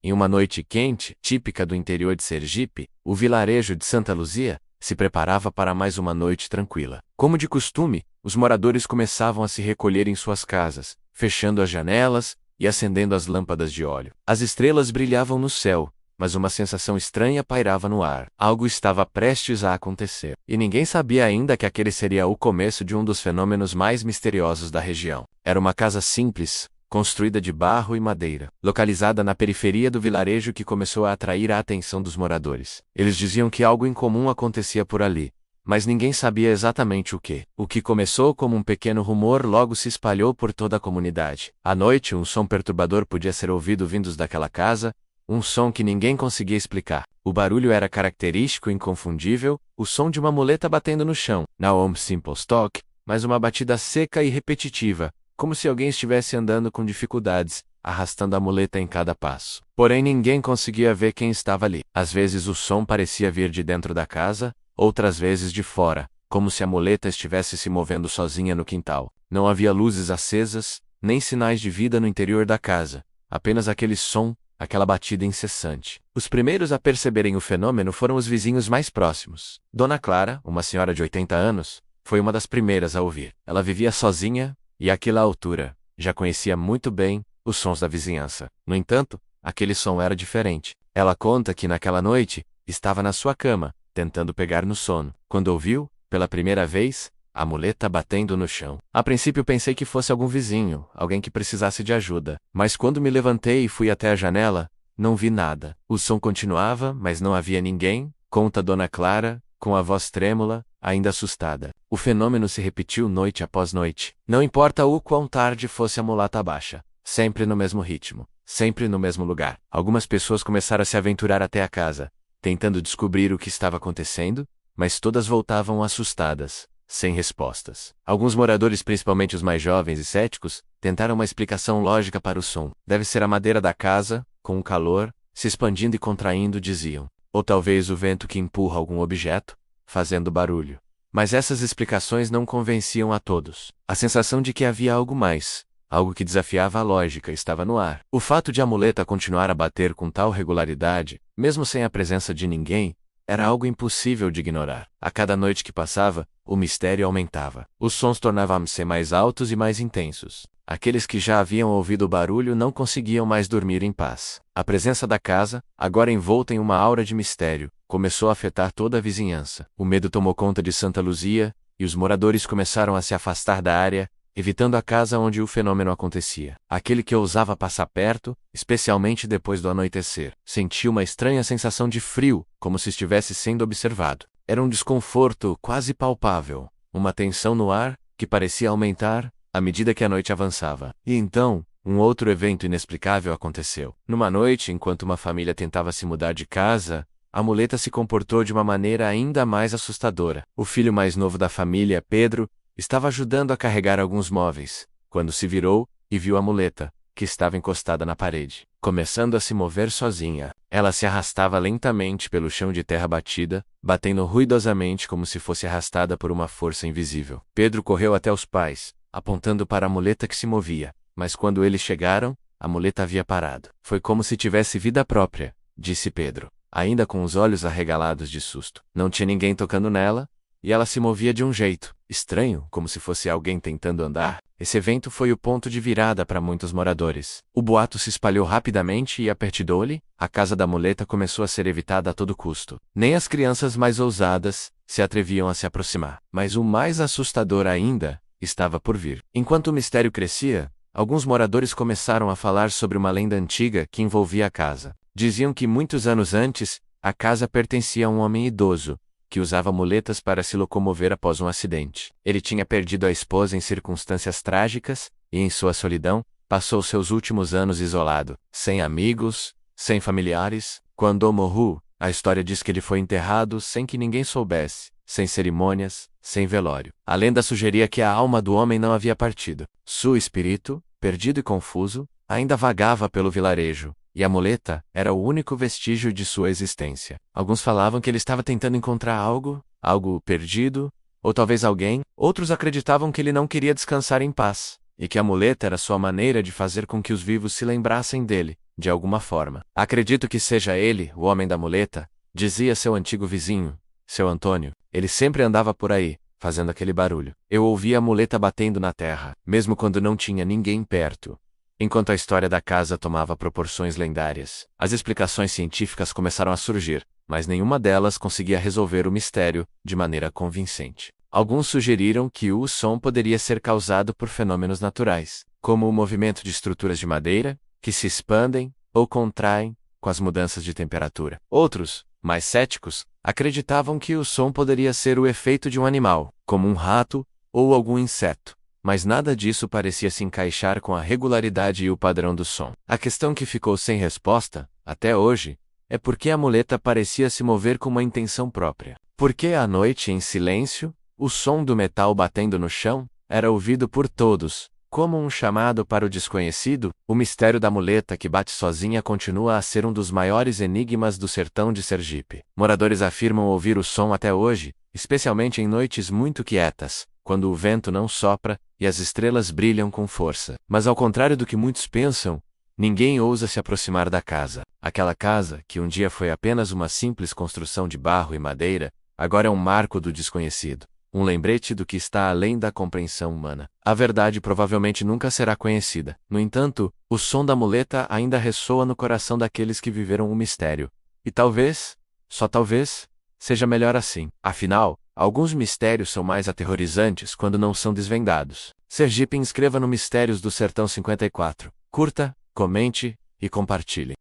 Em uma noite quente, típica do interior de Sergipe, o vilarejo de Santa Luzia se preparava para mais uma noite tranquila. Como de costume, os moradores começavam a se recolher em suas casas, fechando as janelas e acendendo as lâmpadas de óleo. As estrelas brilhavam no céu, mas uma sensação estranha pairava no ar. Algo estava prestes a acontecer. E ninguém sabia ainda que aquele seria o começo de um dos fenômenos mais misteriosos da região. Era uma casa simples, construída de barro e madeira, localizada na periferia do vilarejo, que começou a atrair a atenção dos moradores. Eles diziam que algo incomum acontecia por ali, mas ninguém sabia exatamente o que. O que começou como um pequeno rumor logo se espalhou por toda a comunidade. À noite, um som perturbador podia ser ouvido vindos daquela casa, um som que ninguém conseguia explicar. O barulho era característico e inconfundível, o som de uma muleta batendo no chão. Não simple stock, mas uma batida seca e repetitiva, como se alguém estivesse andando com dificuldades, arrastando a muleta em cada passo. Porém, ninguém conseguia ver quem estava ali. Às vezes o som parecia vir de dentro da casa, outras vezes de fora, como se a muleta estivesse se movendo sozinha no quintal. Não havia luzes acesas, nem sinais de vida no interior da casa, apenas aquele som, aquela batida incessante. Os primeiros a perceberem o fenômeno foram os vizinhos mais próximos. Dona Clara, uma senhora de 80 anos, foi uma das primeiras a ouvir. Ela vivia sozinha, e àquela altura, já conhecia muito bem os sons da vizinhança. No entanto, aquele som era diferente. Ela conta que naquela noite, estava na sua cama, tentando pegar no sono, quando ouviu, pela primeira vez, a muleta batendo no chão. A princípio pensei que fosse algum vizinho, alguém que precisasse de ajuda. Mas quando me levantei e fui até a janela, não vi nada. O som continuava, mas não havia ninguém, conta Dona Clara, com a voz trêmula, ainda assustada. O fenômeno se repetiu noite após noite. Não importa o quão tarde fosse a mulata baixa, sempre no mesmo ritmo, sempre no mesmo lugar. Algumas pessoas começaram a se aventurar até a casa, tentando descobrir o que estava acontecendo, mas todas voltavam assustadas, sem respostas. Alguns moradores, principalmente os mais jovens e céticos, tentaram uma explicação lógica para o som. Deve ser a madeira da casa, com o calor, se expandindo e contraindo, diziam. Ou talvez o vento que empurra algum objeto, fazendo barulho. Mas essas explicações não convenciam a todos. A sensação de que havia algo mais, algo que desafiava a lógica, estava no ar. O fato de a muleta continuar a bater com tal regularidade, mesmo sem a presença de ninguém, era algo impossível de ignorar. A cada noite que passava, o mistério aumentava. Os sons tornavam-se mais altos e mais intensos. Aqueles que já haviam ouvido o barulho não conseguiam mais dormir em paz. A presença da casa, agora envolta em uma aura de mistério, começou a afetar toda a vizinhança. O medo tomou conta de Santa Luzia, e os moradores começaram a se afastar da área, evitando a casa onde o fenômeno acontecia. Aquele que ousava passar perto, especialmente depois do anoitecer, sentia uma estranha sensação de frio, como se estivesse sendo observado. Era um desconforto quase palpável, uma tensão no ar, que parecia aumentar à medida que a noite avançava. E então, um outro evento inexplicável aconteceu. Numa noite, enquanto uma família tentava se mudar de casa, a muleta se comportou de uma maneira ainda mais assustadora. O filho mais novo da família, Pedro, estava ajudando a carregar alguns móveis, quando se virou e viu a muleta, que estava encostada na parede, começando a se mover sozinha. Ela se arrastava lentamente pelo chão de terra batida, batendo ruidosamente como se fosse arrastada por uma força invisível. Pedro correu até os pais, apontando para a muleta que se movia, mas quando eles chegaram, a muleta havia parado. Foi como se tivesse vida própria, disse Pedro, ainda com os olhos arregalados de susto. Não tinha ninguém tocando nela, e ela se movia de um jeito estranho, como se fosse alguém tentando andar. Esse evento foi o ponto de virada para muitos moradores. O boato se espalhou rapidamente e, a partir dali, a casa da muleta começou a ser evitada a todo custo. Nem as crianças mais ousadas se atreviam a se aproximar. Mas o mais assustador ainda estava por vir. Enquanto o mistério crescia, alguns moradores começaram a falar sobre uma lenda antiga que envolvia a casa. Diziam que muitos anos antes, a casa pertencia a um homem idoso, que usava muletas para se locomover após um acidente. Ele tinha perdido a esposa em circunstâncias trágicas, e em sua solidão, passou seus últimos anos isolado, sem amigos, sem familiares. Quando morreu, a história diz que ele foi enterrado sem que ninguém soubesse, sem cerimônias, sem velório. A lenda sugeria que a alma do homem não havia partido. Seu espírito, perdido e confuso, ainda vagava pelo vilarejo, e a muleta era o único vestígio de sua existência. Alguns falavam que ele estava tentando encontrar algo perdido, ou talvez alguém. Outros acreditavam que ele não queria descansar em paz, e que a muleta era sua maneira de fazer com que os vivos se lembrassem dele, de alguma forma. Acredito que seja ele, o homem da muleta, dizia seu antigo vizinho, seu Antônio. Ele sempre andava por aí, fazendo aquele barulho. Eu ouvia a muleta batendo na terra, mesmo quando não tinha ninguém perto. Enquanto a história da casa tomava proporções lendárias, as explicações científicas começaram a surgir, mas nenhuma delas conseguia resolver o mistério de maneira convincente. Alguns sugeriram que o som poderia ser causado por fenômenos naturais, como o movimento de estruturas de madeira, que se expandem ou contraem com as mudanças de temperatura. Outros, mais céticos, acreditavam que o som poderia ser o efeito de um animal, como um rato ou algum inseto, mas nada disso parecia se encaixar com a regularidade e o padrão do som. A questão que ficou sem resposta, até hoje, é por que a muleta parecia se mover com uma intenção própria. Por que à noite, em silêncio, o som do metal batendo no chão era ouvido por todos, como um chamado para o desconhecido? O mistério da muleta que bate sozinha continua a ser um dos maiores enigmas do sertão de Sergipe. Moradores afirmam ouvir o som até hoje, especialmente em noites muito quietas, quando o vento não sopra e as estrelas brilham com força. Mas ao contrário do que muitos pensam, ninguém ousa se aproximar da casa. Aquela casa, que um dia foi apenas uma simples construção de barro e madeira, agora é um marco do desconhecido. Um lembrete do que está além da compreensão humana. A verdade provavelmente nunca será conhecida. No entanto, o som da muleta ainda ressoa no coração daqueles que viveram o mistério. E talvez, só talvez, seja melhor assim. Afinal, alguns mistérios são mais aterrorizantes quando não são desvendados. Sergipe, inscreva no Mistérios do Sertão 54. Curta, comente e compartilhe.